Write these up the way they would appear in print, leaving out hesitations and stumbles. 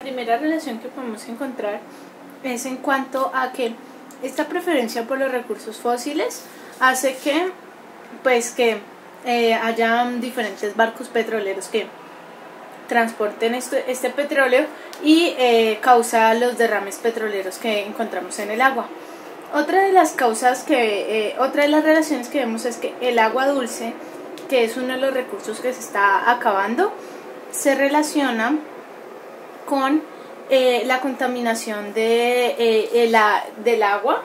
primera relación que podemos encontrar es en cuanto a que esta preferencia por los recursos fósiles hace que hayan diferentes barcos petroleros que transporten este petróleo y causa los derrames petroleros que encontramos en el agua. Otra de las relaciones que vemos es que el agua dulce, que es uno de los recursos que se está acabando, se relaciona con la contaminación del agua,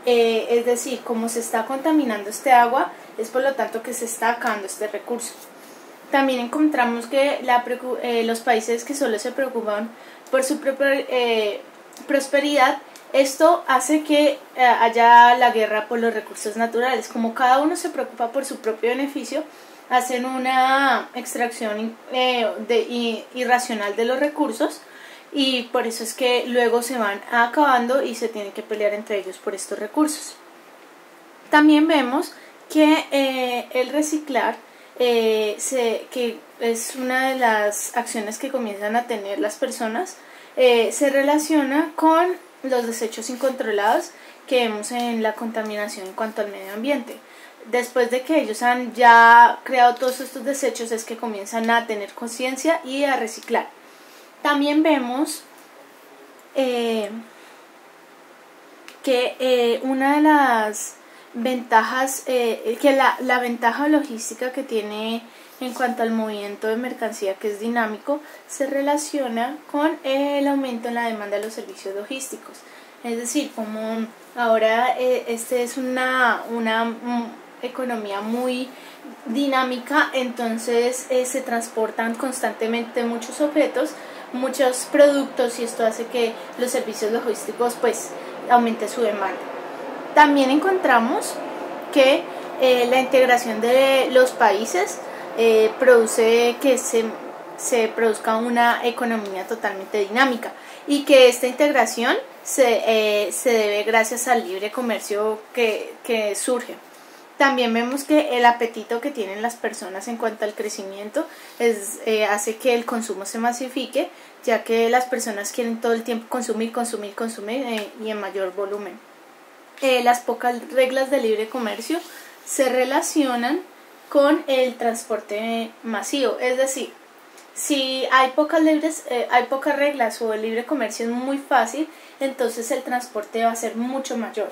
es decir, como se está contaminando este agua, es por lo tanto que se está acabando este recurso. También encontramos que los países que solo se preocupan por su propia prosperidad, esto hace que haya la guerra por los recursos naturales. Como cada uno se preocupa por su propio beneficio, hacen una extracción irracional de los recursos, y por eso es que luego se van acabando y se tienen que pelear entre ellos por estos recursos. También vemos que el reciclar, que es una de las acciones que comienzan a tener las personas, se relaciona con los desechos incontrolados que vemos en la contaminación en cuanto al medio ambiente. Después de que ellos han ya creado todos estos desechos es que comienzan a tener conciencia y a reciclar. También vemos que una de las ventajas, que la ventaja logística que tiene en cuanto al movimiento de mercancía, que es dinámico, se relaciona con el aumento en la demanda de los servicios logísticos. Es decir, como ahora es una economía muy dinámica, entonces se transportan constantemente muchos objetos, muchos productos, y esto hace que los servicios logísticos aumente su demanda. También encontramos que la integración de los países produce que se produzca una economía totalmente dinámica, y que esta integración se debe gracias al libre comercio que surge. También vemos que el apetito que tienen las personas en cuanto al crecimiento hace que el consumo se masifique, ya que las personas quieren todo el tiempo consumir y en mayor volumen. Las pocas reglas de libre comercio se relacionan con el transporte masivo, es decir, si hay pocas reglas o el libre comercio es muy fácil, entonces el transporte va a ser mucho mayor.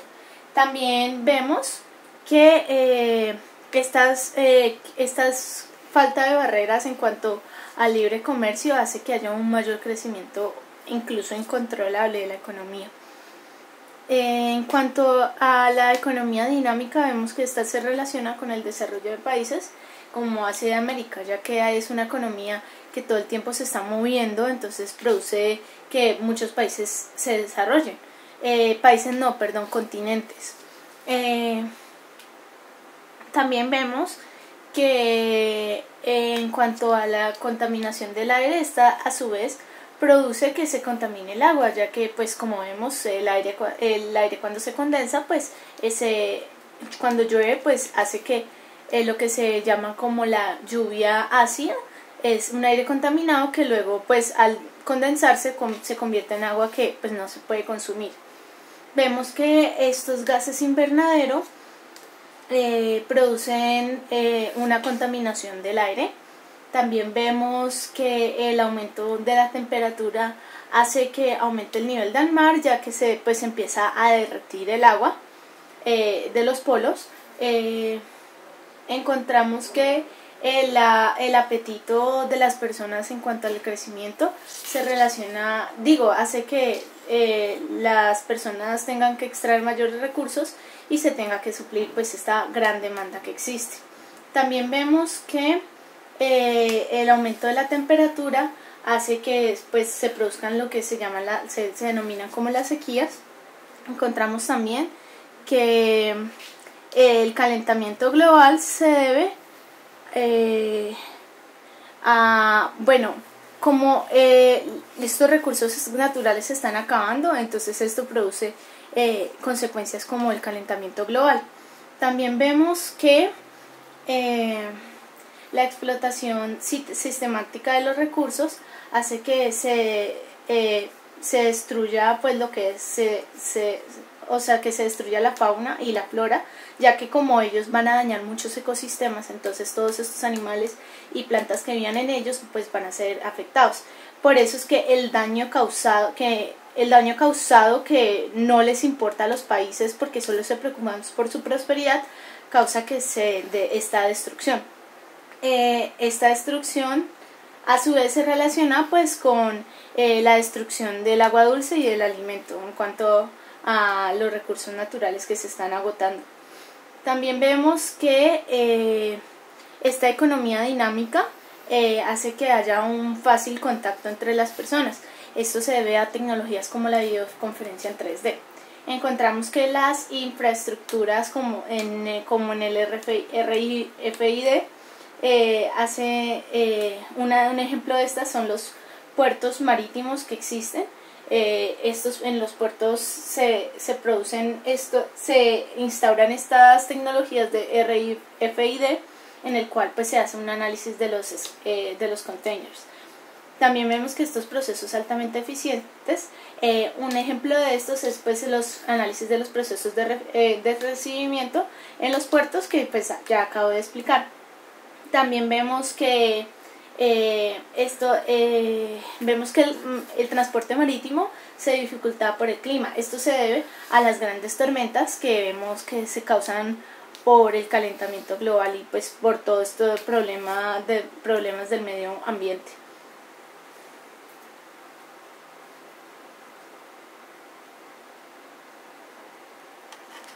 También vemos que estas falta de barreras en cuanto al libre comercio hace que haya un mayor crecimiento, incluso incontrolable, de la economía. En cuanto a la economía dinámica, vemos que esta se relaciona con el desarrollo de países como Asia y América, ya que es una economía que todo el tiempo se está moviendo, entonces produce que muchos países se desarrollen. Continentes. También vemos que en cuanto a la contaminación del aire, esta a su vez produce que se contamine el agua, ya que como vemos el aire cuando se condensa, cuando llueve hace que lo que se llama como la lluvia ácida es un aire contaminado que luego al condensarse se convierte en agua que no se puede consumir. Vemos que estos gases invernadero producen una contaminación del aire. También vemos que el aumento de la temperatura hace que aumente el nivel del mar, ya que se empieza a derretir el agua de los polos. Encontramos que el apetito de las personas en cuanto al crecimiento se relaciona, hace que las personas tengan que extraer mayores recursos y se tenga que suplir esta gran demanda que existe. También vemos que el aumento de la temperatura hace que se produzcan lo que se denominan como las sequías. Encontramos también que el calentamiento global se debe como estos recursos naturales se están acabando, entonces esto produce consecuencias como el calentamiento global. También vemos que la explotación sistemática de los recursos hace que se destruya pues lo que es, o sea, que se destruya la fauna y la flora, ya que como ellos van a dañar muchos ecosistemas, entonces todos estos animales y plantas que vivan en ellos pues van a ser afectados. Por eso es que el daño causado que no les importa a los países porque solo se preocupan por su prosperidad, causa que se dé esta destrucción. Esta destrucción a su vez se relaciona pues con la destrucción del agua dulce y del alimento en cuanto a los recursos naturales que se están agotando. También vemos que esta economía dinámica hace que haya un fácil contacto entre las personas. Esto se debe a tecnologías como la videoconferencia en 3D. Encontramos que las infraestructuras como en el RFID un ejemplo de estas son los puertos marítimos que existen. En los puertos se instauran estas tecnologías de RFID, en el cual pues se hace un análisis de los containers. También vemos que estos procesos altamente eficientes, un ejemplo de estos es pues los análisis de los procesos de recibimiento en los puertos que pues ya acabo de explicar. También vemos que el transporte marítimo se dificulta por el clima. Esto se debe a las grandes tormentas que vemos que se causan por el calentamiento global y pues por todo esto de problemas del medio ambiente.